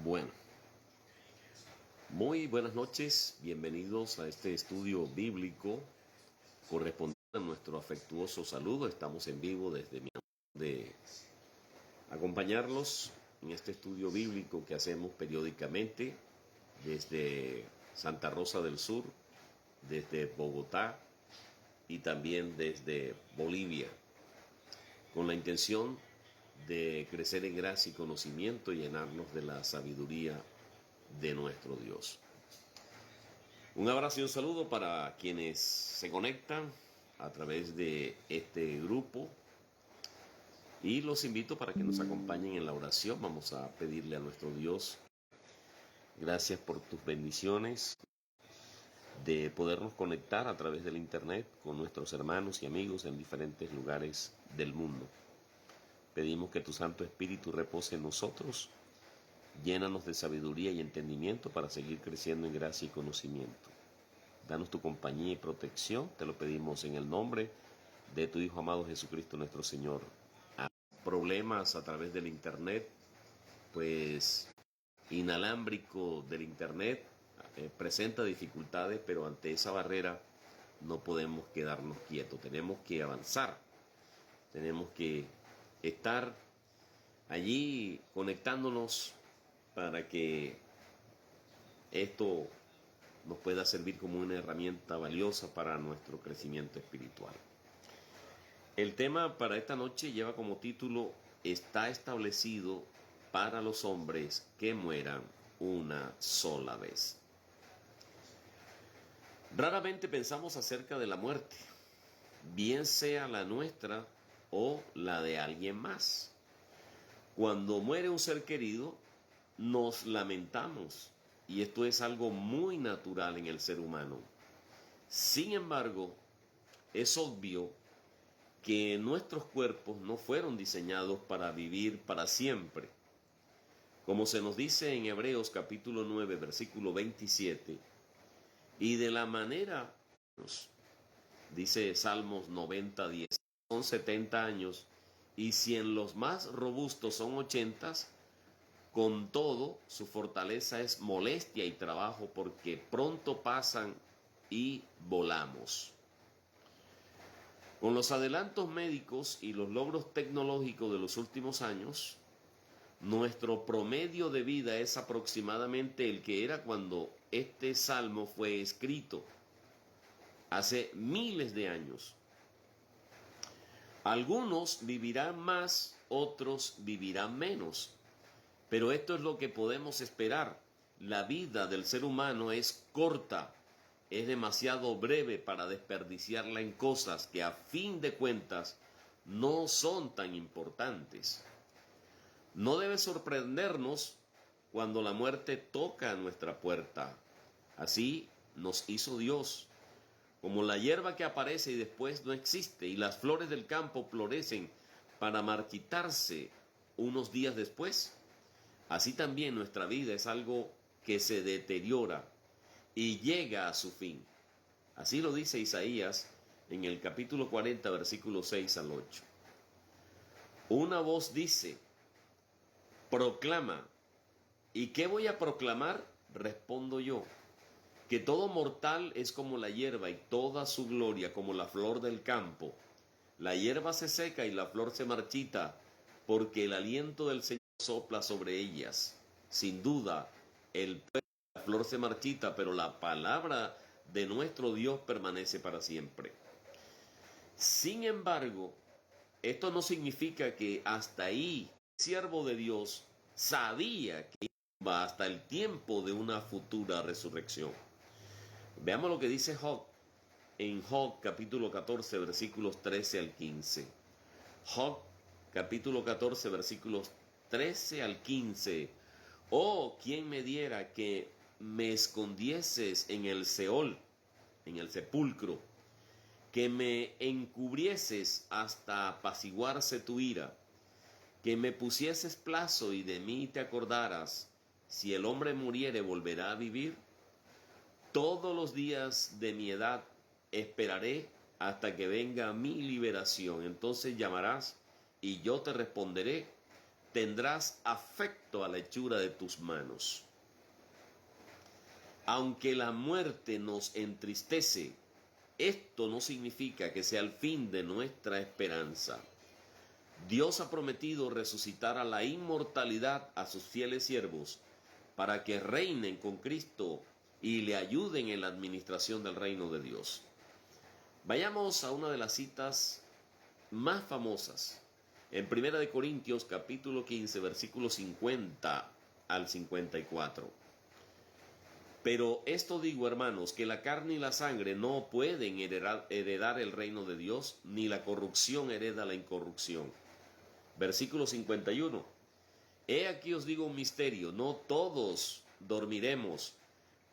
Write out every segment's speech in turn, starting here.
Bueno, muy buenas noches, bienvenidos a este estudio bíblico correspondiente a nuestro afectuoso saludo. Estamos en vivo desde mi de acompañarlos en este estudio bíblico que hacemos periódicamente desde Santa Rosa del Sur, desde Bogotá y también desde Bolivia, con la intención de crecer en gracia y conocimiento y llenarnos de la sabiduría de nuestro Dios. Un abrazo y un saludo para quienes se conectan a través de este grupo y los invito para que nos acompañen en la oración. Vamos a pedirle a nuestro Dios gracias por tus bendiciones de podernos conectar a través del internet con nuestros hermanos y amigos en diferentes lugares del mundo. Pedimos que tu Santo Espíritu repose en nosotros. Llénanos de sabiduría y entendimiento para seguir creciendo en gracia y conocimiento. Danos tu compañía y protección, te lo pedimos en el nombre de tu Hijo amado Jesucristo nuestro Señor. Problemas a través del internet, pues inalámbrico del internet, presenta dificultades, pero ante esa barrera no podemos quedarnos quietos, tenemos que avanzar, tenemos que estar allí conectándonos para que esto nos pueda servir como una herramienta valiosa para nuestro crecimiento espiritual. El tema para esta noche lleva como título: está establecido para los hombres que mueran una sola vez. Raramente pensamos acerca de la muerte, bien sea la nuestra o la de alguien más. Cuando muere un ser querido, nos lamentamos, y esto es algo muy natural en el ser humano. Sin embargo, es obvio que nuestros cuerpos no fueron diseñados para vivir para siempre. Como se nos dice en Hebreos capítulo 9, versículo 27, y de la manera, dice Salmos 90, 10, son 70 años, y si en los más robustos son 80, con todo, su fortaleza es molestia y trabajo, porque pronto pasan y volamos. Con los adelantos médicos y los logros tecnológicos de los últimos años, nuestro promedio de vida es aproximadamente el que era cuando este salmo fue escrito, hace miles de años. Algunos vivirán más, otros vivirán menos. Pero esto es lo que podemos esperar. La vida del ser humano es corta, es demasiado breve para desperdiciarla en cosas que a fin de cuentas no son tan importantes. No debe sorprendernos cuando la muerte toca a nuestra puerta. Así nos hizo Dios. Como la hierba que aparece y después no existe, y las flores del campo florecen para marchitarse unos días después, así también nuestra vida es algo que se deteriora y llega a su fin. Así lo dice Isaías en el capítulo 40, versículos 6 al 8. Una voz dice: proclama. ¿Y qué voy a proclamar? Respondo yo: que todo mortal es como la hierba, y toda su gloria como la flor del campo. La hierba se seca y la flor se marchita, porque el aliento del Señor sopla sobre ellas. Sin duda, la flor se marchita, pero la palabra de nuestro Dios permanece para siempre. Sin embargo, esto no significa que hasta ahí el siervo de Dios sabía que iba hasta el tiempo de una futura resurrección. Veamos lo que dice Job en Job capítulo 14, versículos 13 al 15. Job capítulo 14, versículos 13 al 15. Oh, ¿quién me diera que me escondieses en el Seol, en el sepulcro, que me encubrieses hasta apaciguarse tu ira, que me pusieses plazo y de mí te acordaras? Si el hombre muriere, ¿volverá a vivir? Todos los días de mi edad esperaré hasta que venga mi liberación. Entonces llamarás y yo te responderé. tendrás afecto a la hechura de tus manos. Aunque la muerte nos entristece, esto no significa que sea el fin de nuestra esperanza. Dios ha prometido resucitar a la inmortalidad a sus fieles siervos para que reinen con Cristo y le ayuden en la administración del reino de Dios. Vayamos a una de las citas más famosas. En 1 Corintios capítulo 15, versículos 50 al 54. Pero esto digo, hermanos, que la carne y la sangre no pueden heredar el reino de Dios, ni la corrupción hereda la incorrupción. Versículo 51. He aquí os digo un misterio, no todos dormiremos,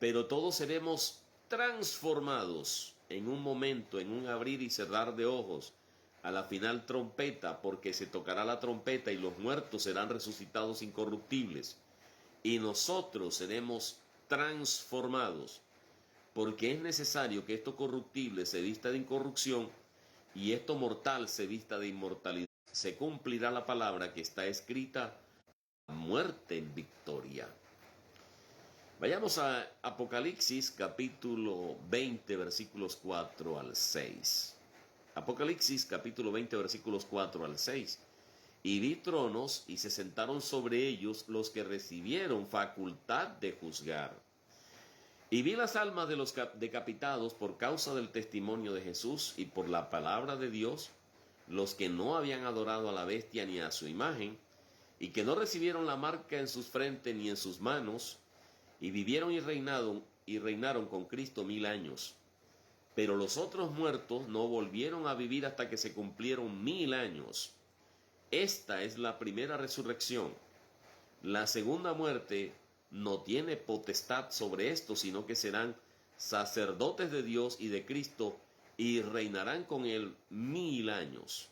pero todos seremos transformados en un momento, en un abrir y cerrar de ojos, a la final trompeta, porque se tocará la trompeta y los muertos serán resucitados incorruptibles, y nosotros seremos transformados, porque es necesario que esto corruptible se vista de incorrupción y esto mortal se vista de inmortalidad. Se cumplirá la palabra que está escrita: muerte en victoria. Vayamos a Apocalipsis capítulo 20 versículos 4 al 6. Apocalipsis capítulo 20 versículos 4 al 6. Y vi tronos y se sentaron sobre ellos los que recibieron facultad de juzgar. Y vi las almas de los decapitados por causa del testimonio de Jesús y por la palabra de Dios, los que no habían adorado a la bestia ni a su imagen, y que no recibieron la marca en sus frentes ni en sus manos, y vivieron y reinaron con Cristo 1000 años. Pero los otros muertos no volvieron a vivir hasta que se cumplieron 1000 años. Esta es la primera resurrección. La segunda muerte no tiene potestad sobre esto, sino que serán sacerdotes de Dios y de Cristo y reinarán con él 1000 años.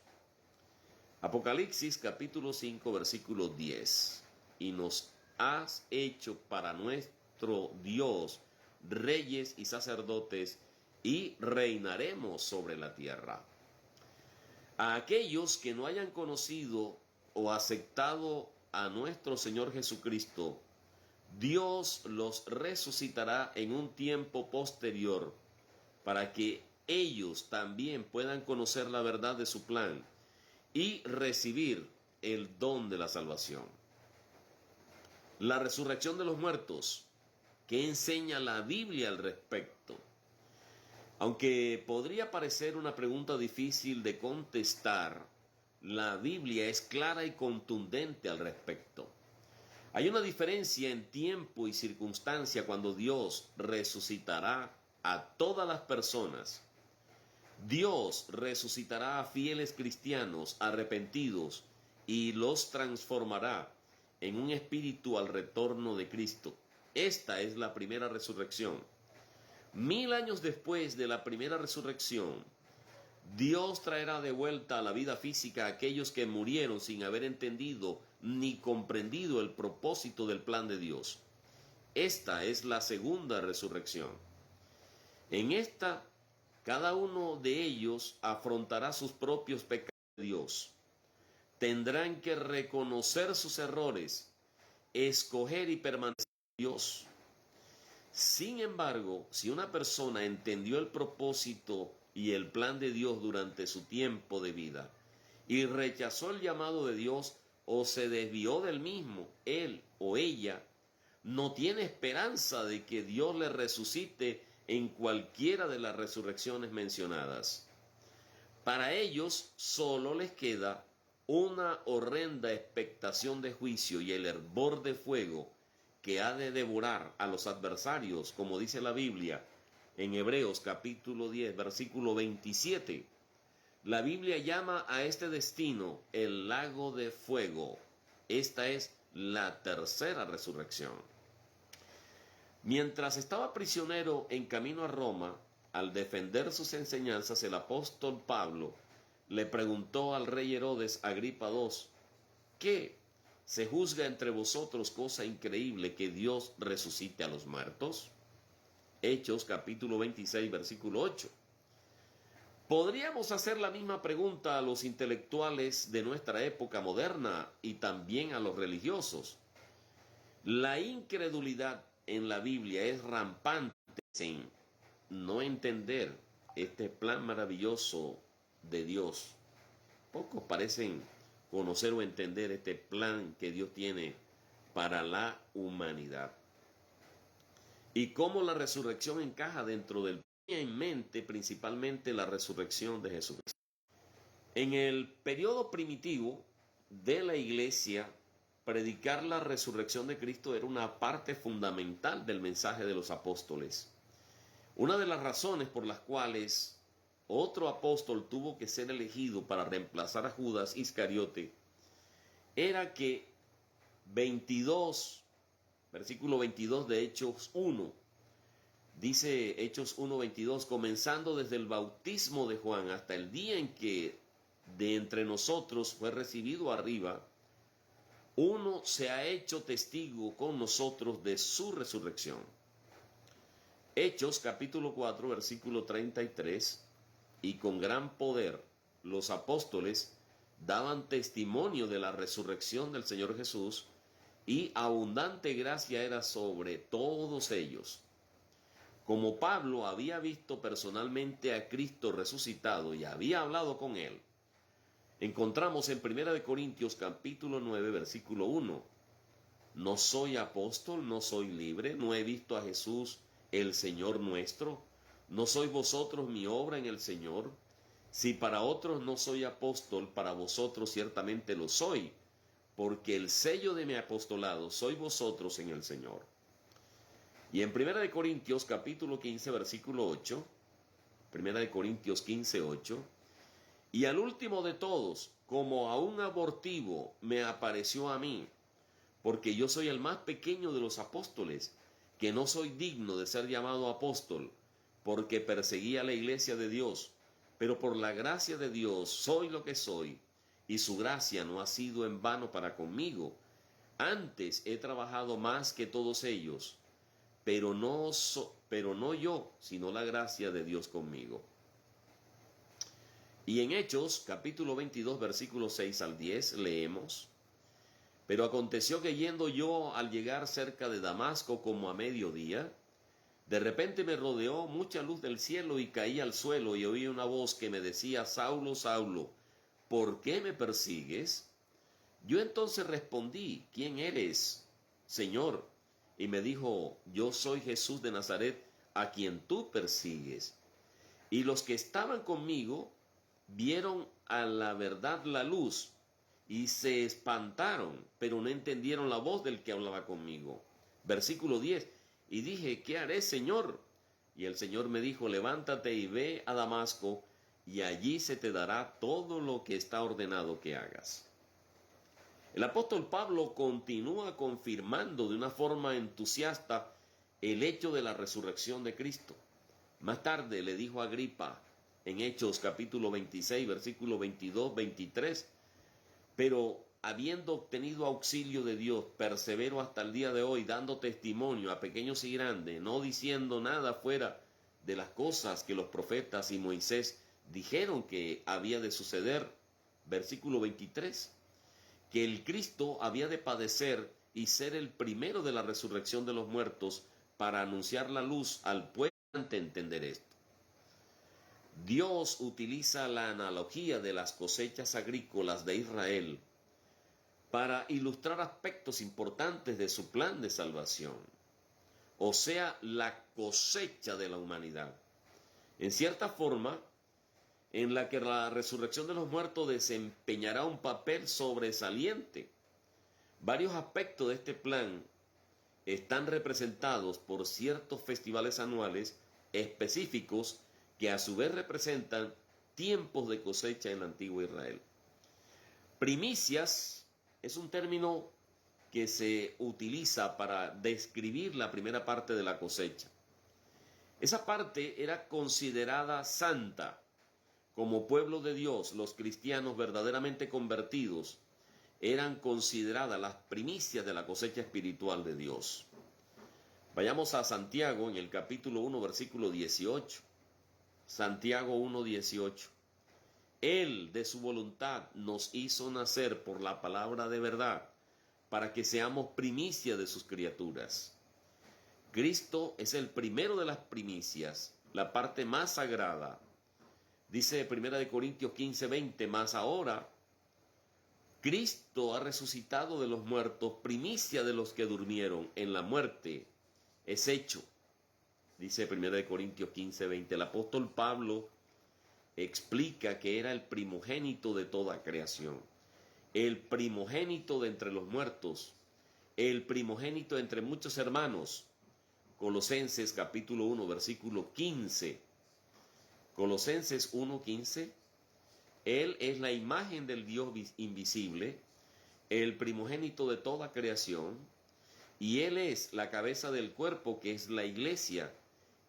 Apocalipsis capítulo 5 versículo 10. Y nos has hecho para nuestro Dios reyes y sacerdotes, y reinaremos sobre la tierra. A aquellos que no hayan conocido o aceptado a nuestro Señor Jesucristo, Dios los resucitará en un tiempo posterior para que ellos también puedan conocer la verdad de su plan y recibir el don de la salvación. La resurrección de los muertos, ¿qué enseña la Biblia al respecto? Aunque podría parecer una pregunta difícil de contestar, la Biblia es clara y contundente al respecto. Hay una diferencia en tiempo y circunstancia cuando Dios resucitará a todas las personas. Dios resucitará a fieles cristianos arrepentidos y los transformará en un espíritu al retorno de Cristo. Esta es la primera resurrección. 1000 años después de la primera resurrección, Dios traerá de vuelta a la vida física a aquellos que murieron sin haber entendido ni comprendido el propósito del plan de Dios. Esta es la segunda resurrección. En esta, cada uno de ellos afrontará sus propios pecados de Dios. Tendrán que reconocer sus errores, escoger y permanecer en Dios. Sin embargo, si una persona entendió el propósito y el plan de Dios durante su tiempo de vida y rechazó el llamado de Dios o se desvió del mismo, él o ella no tiene esperanza de que Dios le resucite en cualquiera de las resurrecciones mencionadas. Para ellos solo les queda una horrenda expectación de juicio y el hervor de fuego que ha de devorar a los adversarios, como dice la Biblia en Hebreos capítulo 10, versículo 27. La Biblia llama a este destino el lago de fuego. Esta es la tercera resurrección. Mientras estaba prisionero en camino a Roma, al defender sus enseñanzas, el apóstol Pablo le preguntó al rey Herodes Agripa II: ¿qué? ¿Se juzga entre vosotros cosa increíble que Dios resucite a los muertos? Hechos capítulo 26 versículo 8. Podríamos hacer la misma pregunta a los intelectuales de nuestra época moderna y también a los religiosos. La incredulidad en la Biblia es rampante sin no entender este plan maravilloso de Dios. Pocos parecen conocer o entender este plan que Dios tiene para la humanidad. Y cómo la resurrección encaja dentro del plan en mente, principalmente la resurrección de Jesucristo. En el periodo primitivo de la iglesia, predicar la resurrección de Cristo era una parte fundamental del mensaje de los apóstoles. Una de las razones por las cuales otro apóstol tuvo que ser elegido para reemplazar a Judas Iscariote era que versículo 22 de Hechos 1, dice Hechos 1:22, comenzando desde el bautismo de Juan hasta el día en que de entre nosotros fue recibido arriba, uno se ha hecho testigo con nosotros de su resurrección. Hechos capítulo 4, versículo 33, y con gran poder los apóstoles daban testimonio de la resurrección del Señor Jesús, y abundante gracia era sobre todos ellos. Como Pablo había visto personalmente a Cristo resucitado y había hablado con él, encontramos en 1 Corintios capítulo 9, versículo 1, no soy apóstol, no soy libre, no he visto a Jesús el Señor nuestro, no sois vosotros mi obra en el Señor. Si para otros no soy apóstol, para vosotros ciertamente lo soy, porque el sello de mi apostolado sois vosotros en el Señor. Y en 1 Corintios capítulo 15, versículo 8, 1 Corintios 15, 8, y al último de todos, como a un abortivo, me apareció a mí, porque yo soy el más pequeño de los apóstoles, que no soy digno de ser llamado apóstol, porque perseguía la iglesia de Dios, pero por la gracia de Dios soy lo que soy, y su gracia no ha sido en vano para conmigo. Antes he trabajado más que todos ellos, pero no yo, sino la gracia de Dios conmigo. Y en Hechos, capítulo 22, versículos 6 al 10, leemos, pero aconteció que yendo yo al llegar cerca de Damasco como a mediodía, de repente me rodeó mucha luz del cielo y caí al suelo y oí una voz que me decía, Saulo, Saulo, ¿por qué me persigues? Yo entonces respondí, ¿quién eres, Señor? Y me dijo, yo soy Jesús de Nazaret, a quien tú persigues. Y los que estaban conmigo vieron a la verdad la luz y se espantaron, pero no entendieron la voz del que hablaba conmigo. Versículo 10. Y dije, ¿qué haré, Señor? Y el Señor me dijo, levántate y ve a Damasco, y allí se te dará todo lo que está ordenado que hagas. El apóstol Pablo continúa confirmando de una forma entusiasta el hecho de la resurrección de Cristo. Más tarde le dijo a Agripa, en Hechos capítulo 26, versículo 22-23, pero habiendo obtenido auxilio de Dios, persevero hasta el día de hoy, dando testimonio a pequeños y grandes, no diciendo nada fuera de las cosas que los profetas y Moisés dijeron que había de suceder. Versículo 23, que el Cristo había de padecer y ser el primero de la resurrección de los muertos para anunciar la luz al pueblo ante entender esto. Dios utiliza la analogía de las cosechas agrícolas de Israel para ilustrar aspectos importantes de su plan de salvación, o sea, la cosecha de la humanidad. En cierta forma, en la que la resurrección de los muertos desempeñará un papel sobresaliente. Varios aspectos de este plan están representados por ciertos festivales anuales específicos que a su vez representan tiempos de cosecha en el antiguo Israel. Primicias es un término que se utiliza para describir la primera parte de la cosecha. Esa parte era considerada santa. Como pueblo de Dios, los cristianos verdaderamente convertidos eran consideradas las primicias de la cosecha espiritual de Dios. Vayamos a Santiago en el capítulo 1, versículo 18. Santiago 1:18. Él de su voluntad nos hizo nacer por la palabra de verdad, para que seamos primicia de sus criaturas. Cristo es el primero de las primicias, la parte más sagrada. Dice 1 Corintios 15:20, más ahora Cristo ha resucitado de los muertos, primicia de los que durmieron en la muerte. Es hecho, dice 1 Corintios 15:20. El apóstol Pablo explica que era el primogénito de toda creación, el primogénito de entre los muertos, el primogénito entre muchos hermanos. Colosenses capítulo 1, versículo 15. Colosenses 1:15. Él es la imagen del Dios invisible, el primogénito de toda creación, y Él es la cabeza del cuerpo, que es la iglesia.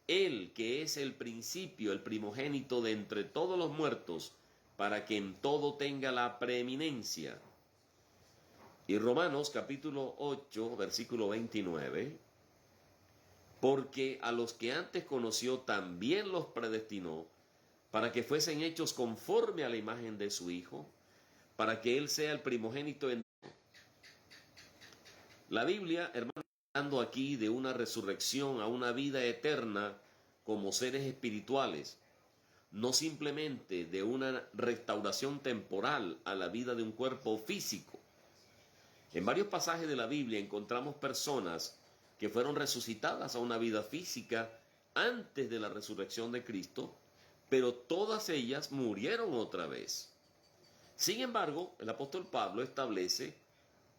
Él que es el principio, el primogénito de entre todos los muertos, para que en todo tenga la preeminencia. Y Romanos capítulo 8, versículo 29. Porque a los que antes conoció también los predestinó, para que fuesen hechos conforme a la imagen de su Hijo, para que Él sea el primogénito en... La Biblia, hermano, hablando aquí de una resurrección a una vida eterna como seres espirituales, no simplemente de una restauración temporal a la vida de un cuerpo físico. En varios pasajes de la Biblia encontramos personas que fueron resucitadas a una vida física antes de la resurrección de Cristo, pero todas ellas murieron otra vez. Sin embargo, el apóstol Pablo establece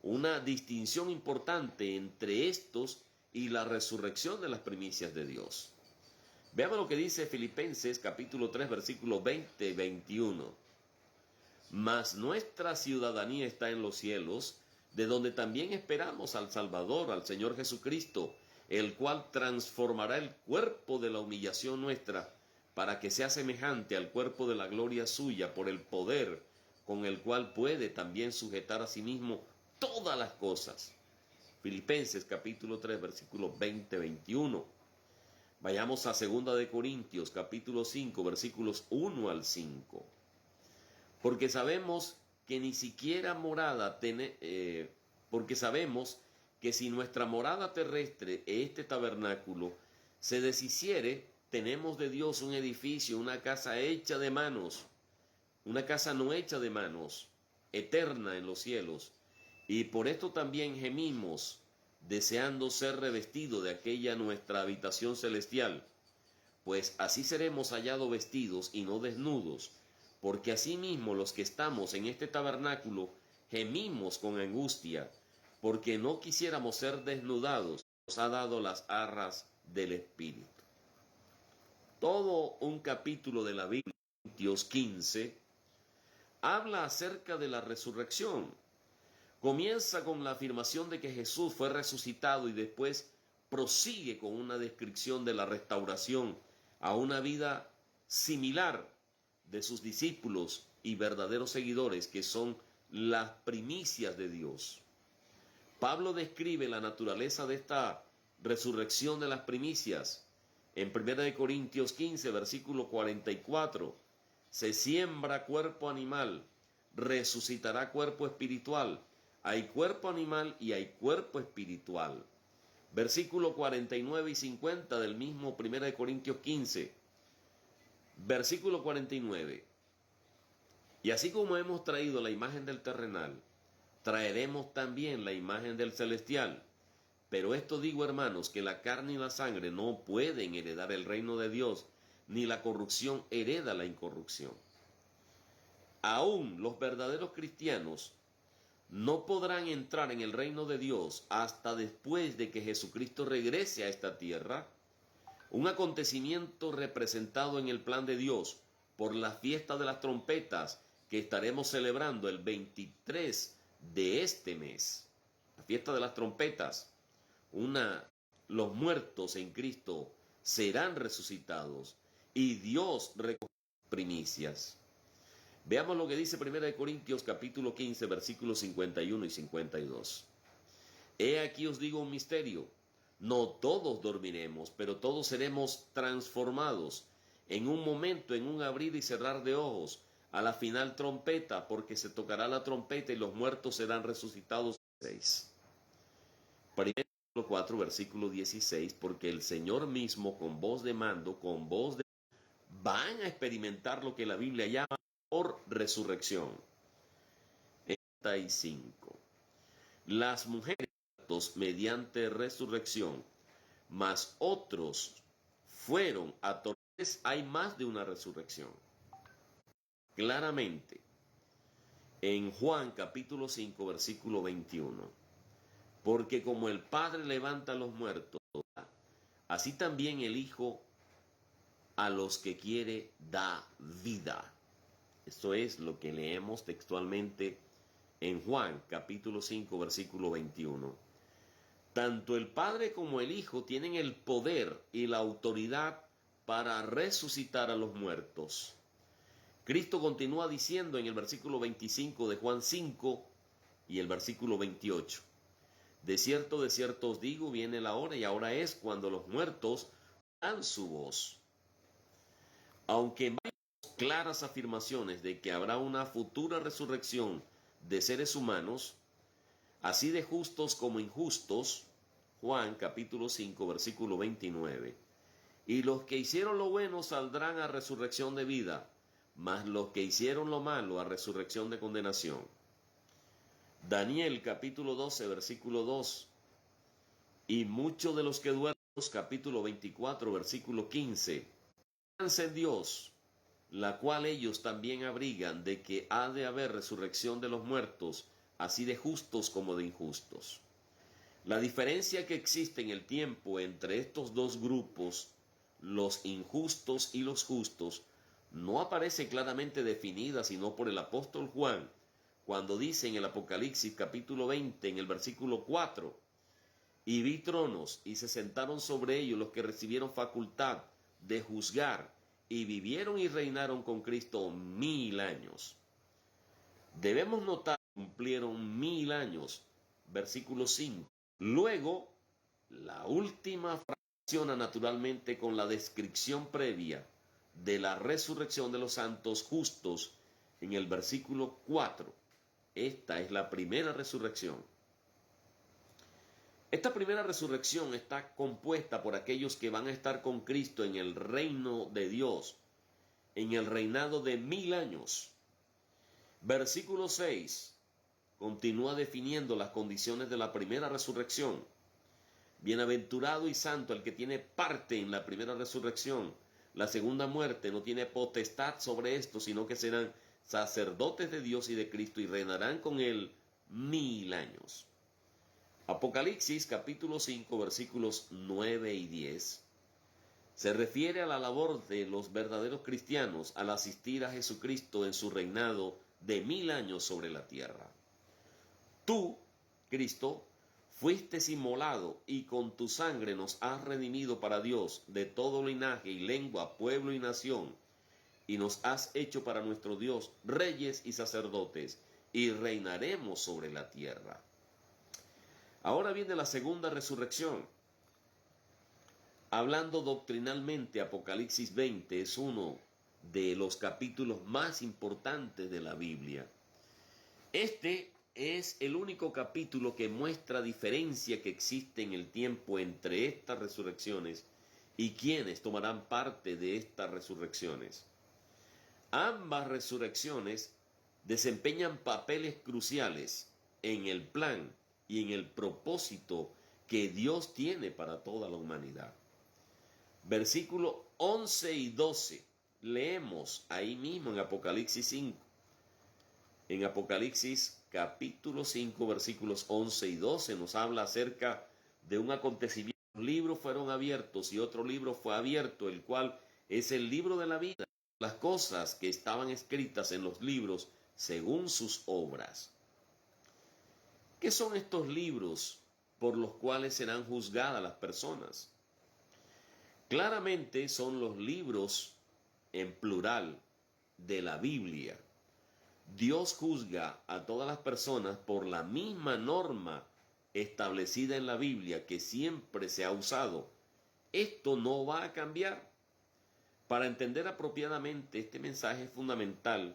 una distinción importante entre estos y la resurrección de las primicias de Dios. Veamos lo que dice Filipenses capítulo 3, versículos 20 y 21. Mas nuestra ciudadanía está en los cielos, de donde también esperamos al Salvador, al Señor Jesucristo, el cual transformará el cuerpo de la humillación nuestra, para que sea semejante al cuerpo de la gloria suya, por el poder con el cual puede también sujetar a sí mismo todas las cosas. Filipenses capítulo 3, versículos 20-21. Vayamos a 2 de Corintios capítulo 5, versículos 1 al 5. Porque sabemos que ni siquiera porque sabemos que si nuestra morada terrestre, este tabernáculo, se deshiciere, tenemos de Dios un edificio, una casa hecha de manos, una casa no hecha de manos, eterna en los cielos. Y por esto también gemimos, deseando ser revestidos de aquella nuestra habitación celestial, pues así seremos hallados vestidos y no desnudos, porque asimismo los que estamos en este tabernáculo gemimos con angustia, porque no quisiéramos ser desnudados, nos ha dado las arras del Espíritu. Todo un capítulo de la Biblia, Corintios 15, habla acerca de la resurrección. Comienza con la afirmación de que Jesús fue resucitado y después prosigue con una descripción de la restauración a una vida similar de sus discípulos y verdaderos seguidores, que son las primicias de Dios. Pablo describe la naturaleza de esta resurrección de las primicias. En 1 Corintios 15, versículo 44, se siembra cuerpo animal, resucitará cuerpo espiritual. Hay cuerpo animal y hay cuerpo espiritual. Versículo 49 y 50 del mismo 1 Corintios 15. Versículo 49. Y así como hemos traído la imagen del terrenal, traeremos también la imagen del celestial. Pero esto digo, hermanos, que la carne y la sangre no pueden heredar el reino de Dios, ni la corrupción hereda la incorrupción. Aún los verdaderos cristianos no podrán entrar en el reino de Dios hasta después de que Jesucristo regrese a esta tierra, un acontecimiento representado en el plan de Dios por la fiesta de las trompetas que estaremos celebrando el 23 de este mes. La fiesta de las trompetas. Los muertos en Cristo serán resucitados y Dios recogerá primicias. Veamos lo que dice 1 Corintios capítulo 15, versículos 51 y 52. He aquí os digo un misterio. No todos dormiremos, pero todos seremos transformados en un momento, en un abrir y cerrar de ojos, a la final trompeta, porque se tocará la trompeta y los muertos serán resucitados. 6. Primero 4, versículo 16, porque el Señor mismo con voz de mando, con voz de... van a experimentar lo que la Biblia llama por resurrección. 35. Las mujeres mediante resurrección, mas otros fueron atormentados. Hay más de una resurrección. Claramente, en Juan capítulo 5, versículo 21. Porque como el Padre levanta a los muertos, así también el Hijo a los que quiere da vida. Esto es lo que leemos textualmente en Juan capítulo 5, versículo 21. Tanto el Padre como el Hijo tienen el poder y la autoridad para resucitar a los muertos. Cristo continúa diciendo en el versículo 25 de Juan 5 y el versículo 28. De cierto os digo, viene la hora y ahora es cuando los muertos dan su voz. Aunque hay claras afirmaciones de que habrá una futura resurrección de seres humanos, así de justos como injustos, Juan capítulo 5 versículo 29, y los que hicieron lo bueno saldrán a resurrección de vida, mas los que hicieron lo malo a resurrección de condenación. Daniel capítulo 12 versículo 2, y muchos de los que duermen, capítulo 24 versículo 15, en Dios, la cual ellos también abrigan de que ha de haber resurrección de los muertos, así de justos como de injustos. La diferencia que existe en el tiempo entre estos dos grupos, los injustos y los justos, no aparece claramente definida sino por el apóstol Juan, cuando dice en el Apocalipsis capítulo 20, en el versículo 4, y vi tronos, y se sentaron sobre ellos los que recibieron facultad de juzgar, y vivieron y reinaron con Cristo 1000 años. Debemos notar que cumplieron 1000 años, versículo 5. Luego, la última frase menciona naturalmente con la descripción previa de la resurrección de los santos justos en el versículo 4. Esta es la primera resurrección. Esta primera resurrección está compuesta por aquellos que van a estar con Cristo en el reino de Dios, en el reinado de 1000 años. Versículo 6 continúa definiendo las condiciones de la primera resurrección. Bienaventurado y santo el que tiene parte en la primera resurrección. La segunda muerte no tiene potestad sobre esto, sino que serán sacerdotes de Dios y de Cristo y reinarán con él 1000 años. Apocalipsis capítulo 5 versículos 9 y 10 se refiere a la labor de los verdaderos cristianos al asistir a Jesucristo en su reinado de 1000 años sobre la tierra. Tú, Cristo, fuiste inmolado y con tu sangre nos has redimido para Dios de todo linaje y lengua, pueblo y nación, y nos has hecho para nuestro Dios reyes y sacerdotes, y reinaremos sobre la tierra. Ahora viene la segunda resurrección. Hablando doctrinalmente, Apocalipsis 20 es uno de los capítulos más importantes de la Biblia. Este es el único capítulo que muestra diferencia que existe en el tiempo entre estas resurrecciones y quienes tomarán parte de estas resurrecciones. Ambas resurrecciones desempeñan papeles cruciales en el plan y en el propósito que Dios tiene para toda la humanidad. Versículos 11 y 12 leemos ahí mismo en Apocalipsis 5. En Apocalipsis capítulo 5 versículos 11 y 12 nos habla acerca de un acontecimiento. Los libros fueron abiertos y otro libro fue abierto, el cual es el libro de la vida. Las cosas que estaban escritas en los libros según sus obras. ¿Qué son estos libros por los cuales serán juzgadas las personas? Claramente son los libros en plural de la Biblia. Dios juzga a todas las personas por la misma norma establecida en la Biblia que siempre se ha usado. Esto no va a cambiar. Para entender apropiadamente este mensaje es fundamental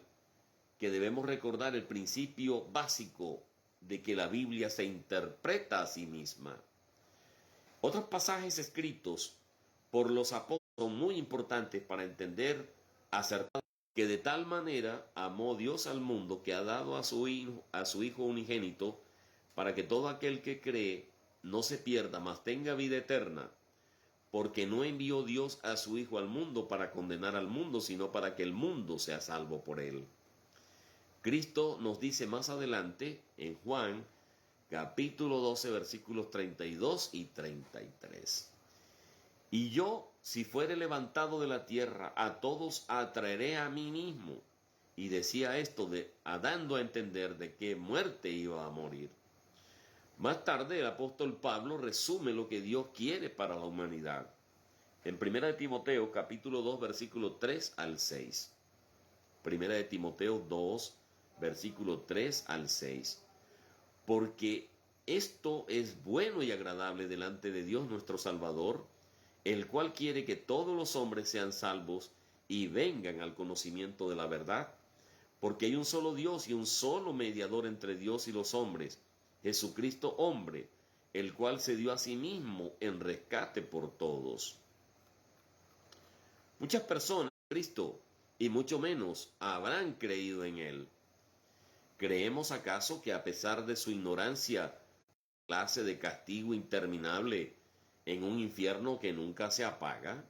que debemos recordar el principio básico de que la Biblia se interpreta a sí misma. Otros pasajes escritos por los apóstoles son muy importantes para entender acertadamente que de tal manera amó Dios al mundo que ha dado a su Hijo unigénito, para que todo aquel que cree no se pierda, mas tenga vida eterna, porque no envió Dios a su Hijo al mundo para condenar al mundo, sino para que el mundo sea salvo por él. Cristo nos dice más adelante en Juan capítulo 12 versículos 32 y 33. Y yo, si fuere levantado de la tierra, a todos atraeré a mí mismo. Y decía esto dando a entender de qué muerte iba a morir. Más tarde el apóstol Pablo resume lo que Dios quiere para la humanidad. En 1 de Timoteo capítulo 2 versículo 3 al 6. 1 de Timoteo 2 versículo 3 al 6. Porque esto es bueno y agradable delante de Dios nuestro Salvador, el cual quiere que todos los hombres sean salvos y vengan al conocimiento de la verdad, porque hay un solo Dios y un solo mediador entre Dios y los hombres, Jesucristo hombre, el cual se dio a sí mismo en rescate por todos. Muchas personas, Cristo, y mucho menos habrán creído en él. ¿Creemos acaso que a pesar de su ignorancia, clase de castigo interminable en un infierno que nunca se apaga?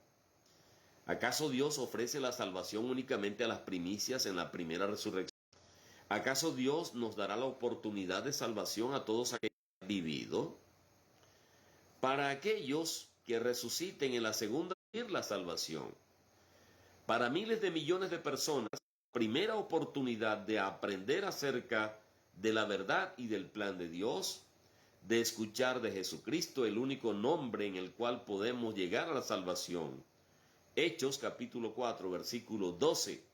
¿Acaso Dios ofrece la salvación únicamente a las primicias en la primera resurrección? ¿Acaso Dios nos dará la oportunidad de salvación a todos aquellos que han vivido? Para aquellos que resuciten en la segunda, la salvación. Para miles de millones de personas, la primera oportunidad de aprender acerca de la verdad y del plan de Dios, de escuchar de Jesucristo, el único nombre en el cual podemos llegar a la salvación. Hechos capítulo 4 versículo 12.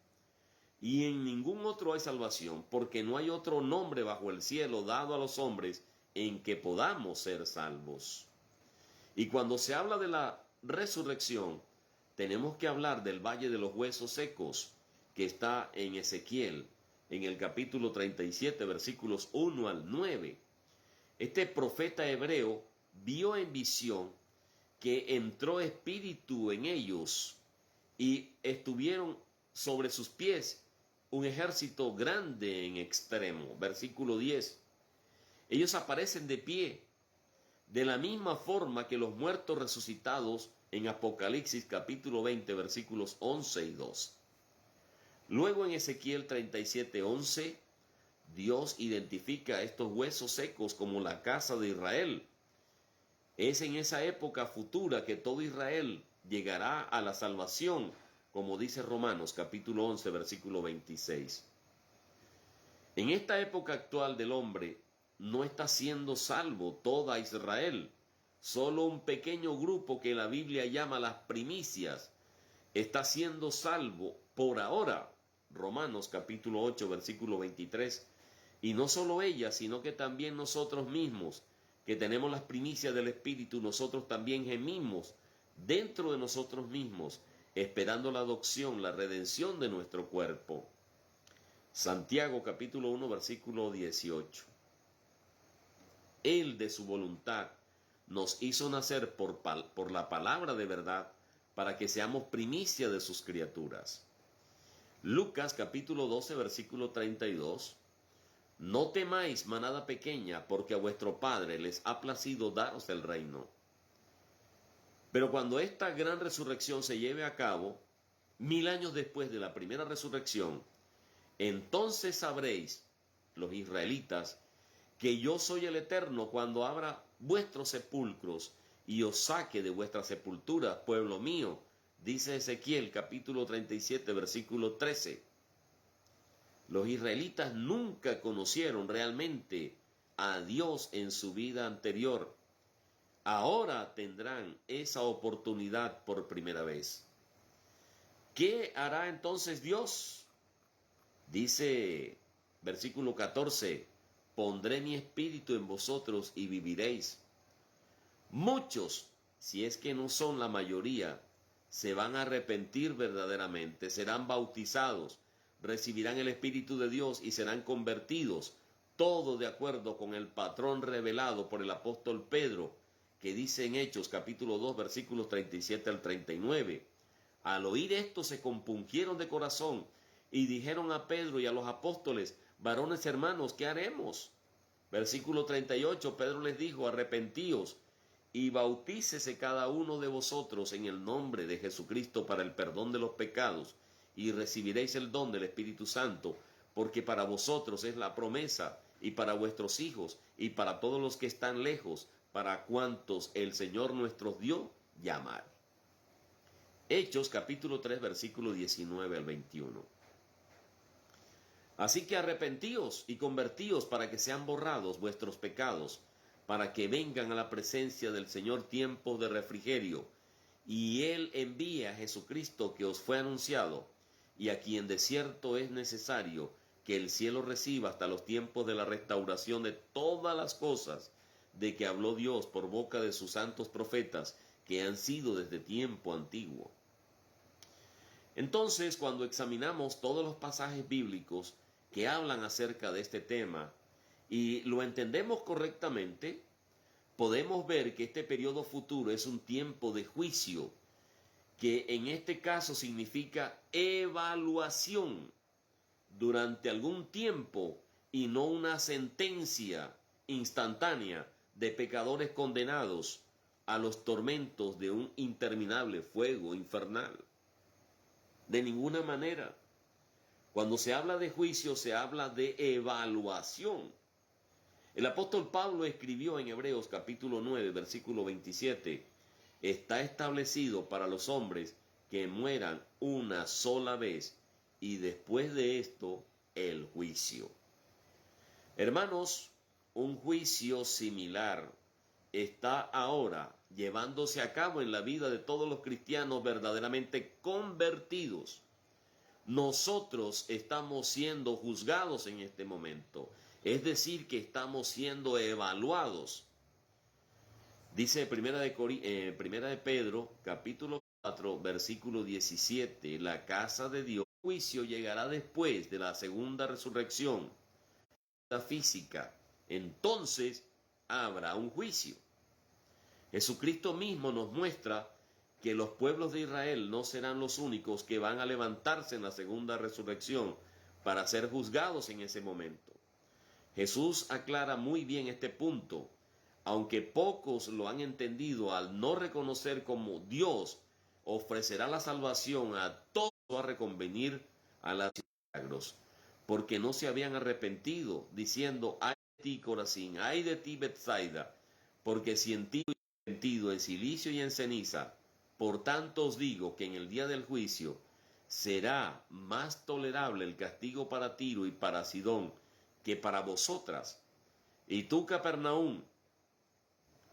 Y en ningún otro hay salvación, porque no hay otro nombre bajo el cielo dado a los hombres en que podamos ser salvos. Y cuando se habla de la resurrección, tenemos que hablar del valle de los huesos secos, que está en Ezequiel, en el capítulo 37, versículos 1 al 9. Este profeta hebreo vio en visión que entró espíritu en ellos y estuvieron sobre sus pies un ejército grande en extremo. Versículo 10. Ellos aparecen de pie, de la misma forma que los muertos resucitados en Apocalipsis capítulo 20 versículos 11 y 2. Luego en Ezequiel 37:11, Dios identifica a estos huesos secos como la casa de Israel. Es en esa época futura que todo Israel llegará a la salvación, como dice Romanos capítulo 11 versículo 26. En esta época actual del hombre, no está siendo salvo toda Israel. Solo un pequeño grupo que la Biblia llama las primicias está siendo salvo por ahora. Romanos capítulo 8 versículo 23. Y no solo ella, sino que también nosotros mismos, que tenemos las primicias del Espíritu, nosotros también gemimos dentro de nosotros mismos, esperando la adopción, la redención de nuestro cuerpo. Santiago capítulo 1 versículo 18. Él de su voluntad nos hizo nacer por la palabra de verdad, para que seamos primicia de sus criaturas. Lucas capítulo 12 versículo 32. No temáis, manada pequeña, porque a vuestro Padre les ha placido daros el reino. Pero cuando esta gran resurrección se lleve a cabo, 1000 años después de la primera resurrección, entonces sabréis, los israelitas, que yo soy el Eterno cuando abra vuestros sepulcros y os saque de vuestra sepultura, pueblo mío, dice Ezequiel capítulo 37 versículo 13. Los israelitas nunca conocieron realmente a Dios en su vida anterior. Ahora tendrán esa oportunidad por primera vez. ¿Qué hará entonces Dios? Dice versículo 14, pondré mi espíritu en vosotros y viviréis. Muchos, si es que no son la mayoría, se van a arrepentir verdaderamente, serán bautizados, recibirán el Espíritu de Dios y serán convertidos, todo de acuerdo con el patrón revelado por el apóstol Pedro, que dice en Hechos capítulo 2 versículos 37 al 39. Al oír esto se compungieron de corazón y dijeron a Pedro y a los apóstoles: varones hermanos, ¿qué haremos? Versículo 38, Pedro les dijo: arrepentíos y bautícese cada uno de vosotros en el nombre de Jesucristo para el perdón de los pecados, y recibiréis el don del Espíritu Santo, porque para vosotros es la promesa, y para vuestros hijos, y para todos los que están lejos, para cuantos el Señor nuestro Dios llamar. Hechos capítulo 3 versículo 19 al 21. Así que arrepentíos y convertíos para que sean borrados vuestros pecados, para que vengan a la presencia del Señor tiempos de refrigerio, y Él envía a Jesucristo que os fue anunciado, y a quien de cierto es necesario que el cielo reciba hasta los tiempos de la restauración de todas las cosas de que habló Dios por boca de sus santos profetas, que han sido desde tiempo antiguo. Entonces, cuando examinamos todos los pasajes bíblicos que hablan acerca de este tema y lo entendemos correctamente, podemos ver que este periodo futuro es un tiempo de juicio, que en este caso significa evaluación durante algún tiempo y no una sentencia instantánea de pecadores condenados a los tormentos de un interminable fuego infernal. De ninguna manera. Cuando se habla de juicio, se habla de evaluación. El apóstol Pablo escribió en Hebreos capítulo 9, versículo 27, está establecido para los hombres que mueran una sola vez y después de esto el juicio. Hermanos, un juicio similar está ahora llevándose a cabo en la vida de todos los cristianos verdaderamente convertidos. Nosotros estamos siendo juzgados en este momento, es decir, que estamos siendo evaluados. Dice primera de Pedro, capítulo 4, versículo 17, la casa de Dios, el juicio llegará después de la segunda resurrección, la física. Entonces habrá un juicio. Jesucristo mismo nos muestra que los pueblos de Israel no serán los únicos que van a levantarse en la segunda resurrección para ser juzgados en ese momento. Jesús aclara muy bien este punto, aunque pocos lo han entendido al no reconocer como Dios ofrecerá la salvación a todos a reconvenir a los milagros, porque no se habían arrepentido, diciendo: ay de ti, Corazín, ay de ti, Betsaida, porque si en ti arrepentido en silicio y en ceniza, por tanto os digo que en el día del juicio será más tolerable el castigo para Tiro y para Sidón que para vosotras. Y tú, Capernaum,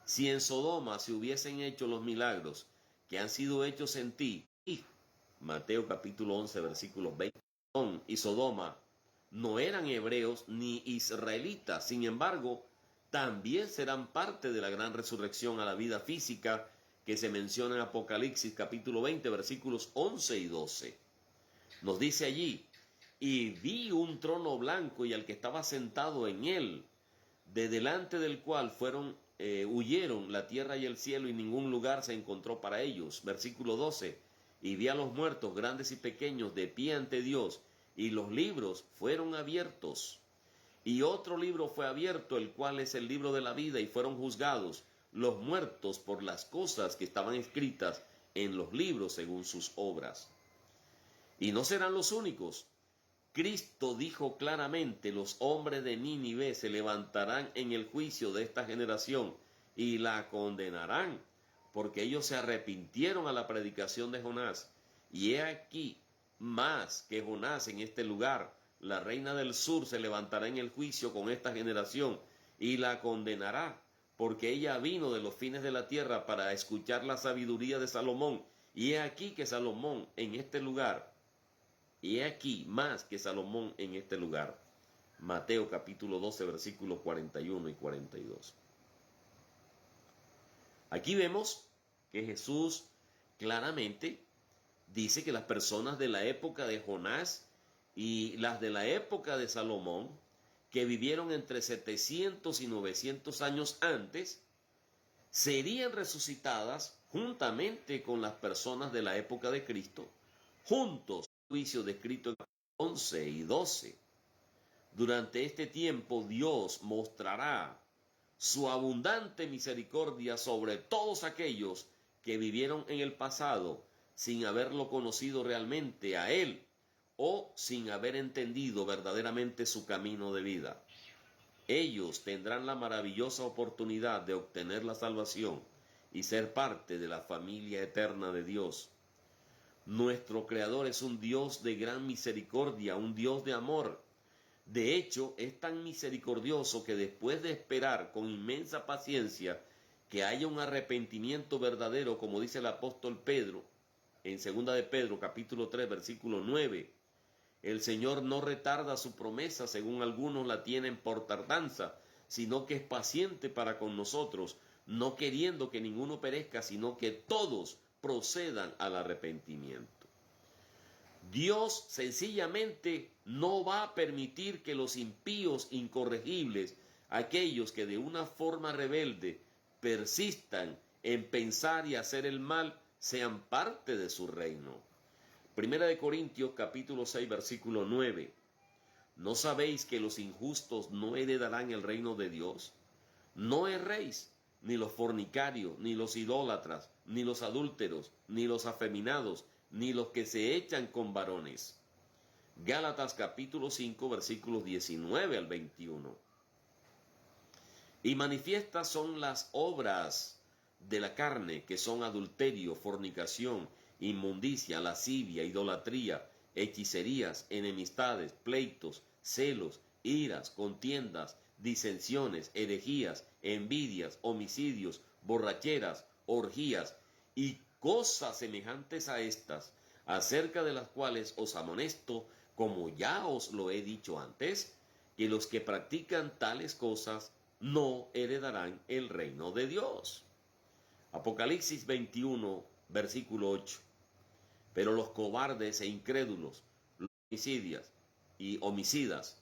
si en Sodoma se hubiesen hecho los milagros que han sido hechos en ti, y Mateo capítulo 11 versículos 20, y Sodoma no eran hebreos ni israelitas, sin embargo, también serán parte de la gran resurrección a la vida física que se menciona en Apocalipsis capítulo 20 versículos 11 y 12. Nos dice allí: y vi un trono blanco y al que estaba sentado en él, de delante del cual huyeron la tierra y el cielo, y ningún lugar se encontró para ellos. Versículo 12, y vi a los muertos, grandes y pequeños, de pie ante Dios, y los libros fueron abiertos. Y otro libro fue abierto, el cual es el libro de la vida, y fueron juzgados los muertos por las cosas que estaban escritas en los libros según sus obras. Y no serán los únicos. Cristo dijo claramente: los hombres de Nínive se levantarán en el juicio de esta generación y la condenarán, porque ellos se arrepintieron a la predicación de Jonás. Y he aquí, más que Jonás en este lugar, la reina del sur se levantará en el juicio con esta generación y la condenará, porque ella vino de los fines de la tierra para escuchar la sabiduría de Salomón. Y he aquí que Salomón en este lugar, y he aquí más que Salomón en este lugar. Mateo capítulo 12 versículos 41 y 42. Aquí vemos que Jesús claramente dice que las personas de la época de Jonás y las de la época de Salomón, que vivieron entre 700 y 900 años antes, serían resucitadas juntamente con las personas de la época de Cristo, juntos, juicio descrito en 11 y 12. Durante este tiempo Dios mostrará su abundante misericordia sobre todos aquellos que vivieron en el pasado sin haberlo conocido realmente a Él o sin haber entendido verdaderamente su camino de vida. Ellos tendrán la maravillosa oportunidad de obtener la salvación y ser parte de la familia eterna de Dios. Nuestro Creador es un Dios de gran misericordia, un Dios de amor. De hecho, es tan misericordioso que después de esperar con inmensa paciencia que haya un arrepentimiento verdadero, como dice el apóstol Pedro, en 2 de Pedro, capítulo 3, versículo 9, el Señor no retarda su promesa, según algunos la tienen por tardanza, sino que es paciente para con nosotros, no queriendo que ninguno perezca, sino que todos procedan al arrepentimiento. Dios sencillamente no va a permitir que los impíos incorregibles, aquellos que de una forma rebelde persistan en pensar y hacer el mal, sean parte de su reino. Primera de Corintios capítulo 6 versículo 9. ¿No sabéis que los injustos no heredarán el reino de Dios? No erréis, ni los fornicarios, ni los idólatras, ni los adúlteros, ni los afeminados, ni los que se echan con varones. Gálatas capítulo 5 versículos 19 al 21. Y manifiestas son las obras de la carne, que son adulterio, fornicación, inmundicia, lascivia, idolatría, hechicerías, enemistades, pleitos, celos, iras, contiendas, disensiones, herejías, envidias, homicidios, borracheras, orgías y cosas semejantes a estas, acerca de las cuales os amonesto, como ya os lo he dicho antes, que los que practican tales cosas no heredarán el reino de Dios. Apocalipsis 21, versículo 8. Pero los cobardes e incrédulos, los homicidas,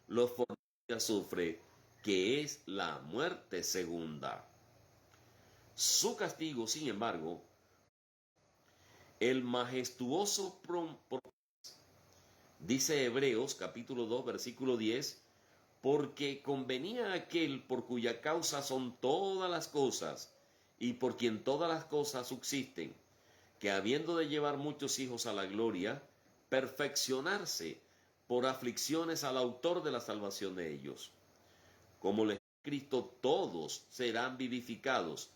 los fornicarios sufren, que es la muerte segunda. Su castigo, sin embargo, el majestuoso dice Hebreos capítulo 2 versículo 10, porque convenía a aquel por cuya causa son todas las cosas y por quien todas las cosas subsisten, que habiendo de llevar muchos hijos a la gloria, perfeccionarse por aflicciones al autor de la salvación de ellos. Como les Cristo, todos serán vivificados,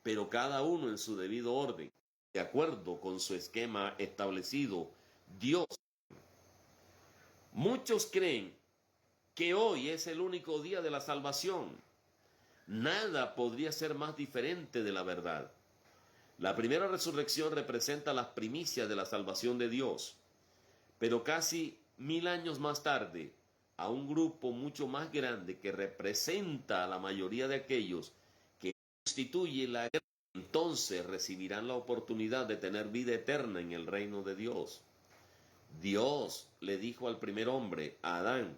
pero cada uno en su debido orden, de acuerdo con su esquema establecido. Dios. Muchos creen que hoy es el único día de la salvación. Nada podría ser más diferente de la verdad. La primera resurrección representa las primicias de la salvación de Dios, pero casi 1000 años más tarde, a un grupo mucho más grande que representa a la mayoría de aquellos que constituye la guerra, entonces recibirán la oportunidad de tener vida eterna en el reino de Dios. Dios le dijo al primer hombre, a Adán,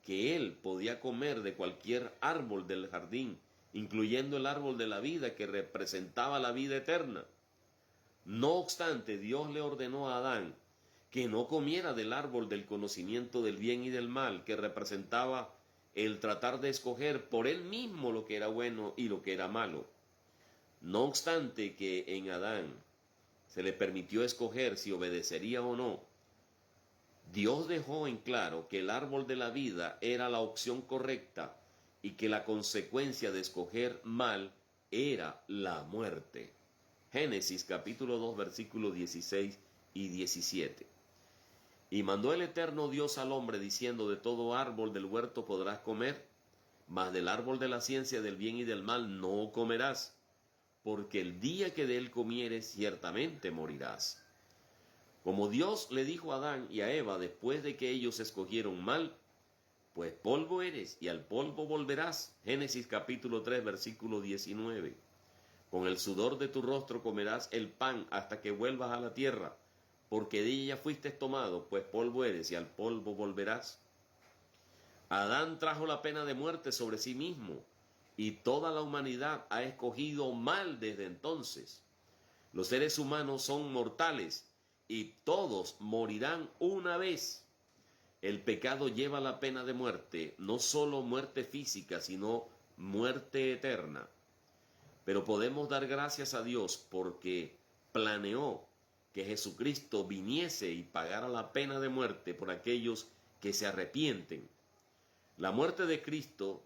que él podía comer de cualquier árbol del jardín, incluyendo el árbol de la vida que representaba la vida eterna. No obstante, Dios le ordenó a Adán que no comiera del árbol del conocimiento del bien y del mal, que representaba el tratar de escoger por él mismo lo que era bueno y lo que era malo. No obstante que en Adán se le permitió escoger si obedecería o no, Dios dejó en claro que el árbol de la vida era la opción correcta y que la consecuencia de escoger mal era la muerte. Génesis capítulo 2 versículos 16 y 17. Y mandó el eterno Dios al hombre diciendo, de todo árbol del huerto podrás comer, mas del árbol de la ciencia del bien y del mal no comerás, porque el día que de él comieres ciertamente morirás. Como Dios le dijo a Adán y a Eva después de que ellos escogieron mal, pues polvo eres y al polvo volverás. Génesis capítulo 3 versículo 19. Con el sudor de tu rostro comerás el pan hasta que vuelvas a la tierra, porque de ella fuiste tomado, pues polvo eres y al polvo volverás. Adán trajo la pena de muerte sobre sí mismo, y toda la humanidad ha escogido mal desde entonces. Los seres humanos son mortales, y todos morirán una vez. El pecado lleva la pena de muerte, no solo muerte física, sino muerte eterna. Pero podemos dar gracias a Dios porque planeó que Jesucristo viniese y pagara la pena de muerte por aquellos que se arrepienten. La muerte de Cristo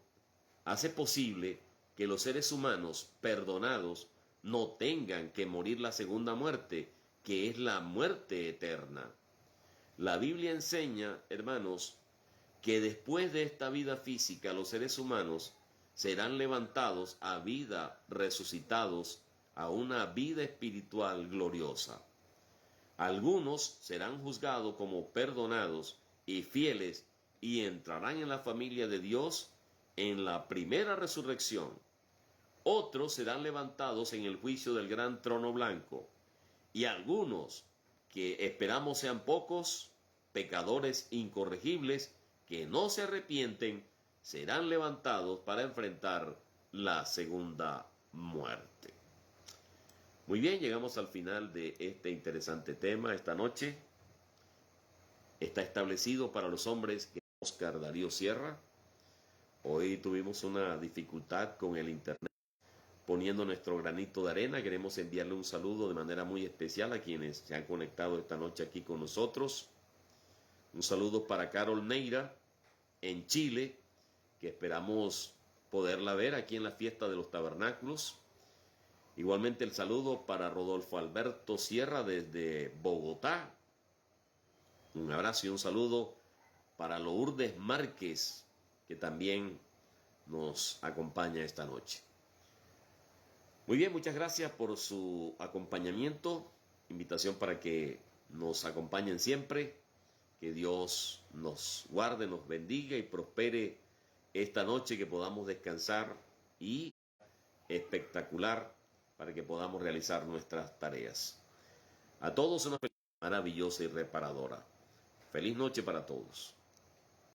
hace posible que los seres humanos perdonados no tengan que morir la segunda muerte, que es la muerte eterna. La Biblia enseña, hermanos, que después de esta vida física los seres humanos serán levantados a vida, resucitados a una vida espiritual gloriosa. Algunos serán juzgados como perdonados y fieles y entrarán en la familia de Dios en la primera resurrección. Otros serán levantados en el juicio del gran trono blanco. Y algunos, que esperamos sean pocos, pecadores incorregibles, que no se arrepienten, serán levantados para enfrentar la segunda muerte. Muy bien, llegamos al final de este interesante tema esta noche. Está establecido para los hombres que Oscar Darío Sierra. Hoy tuvimos una dificultad con el internet, poniendo nuestro granito de arena. Queremos enviarle un saludo de manera muy especial a quienes se han conectado esta noche aquí con nosotros. Un saludo para Carol Neira en Chile, que esperamos poderla ver aquí en la fiesta de los tabernáculos. Igualmente el saludo para Rodolfo Alberto Sierra desde Bogotá. Un abrazo y un saludo para Lourdes Márquez, que también nos acompaña esta noche. Muy bien, muchas gracias por su acompañamiento. Invitación para que nos acompañen siempre. Que Dios nos guarde, nos bendiga y prospere esta noche, que podamos descansar y espectacular para que podamos realizar nuestras tareas. A todos una feliz, maravillosa y reparadora. Feliz noche para todos.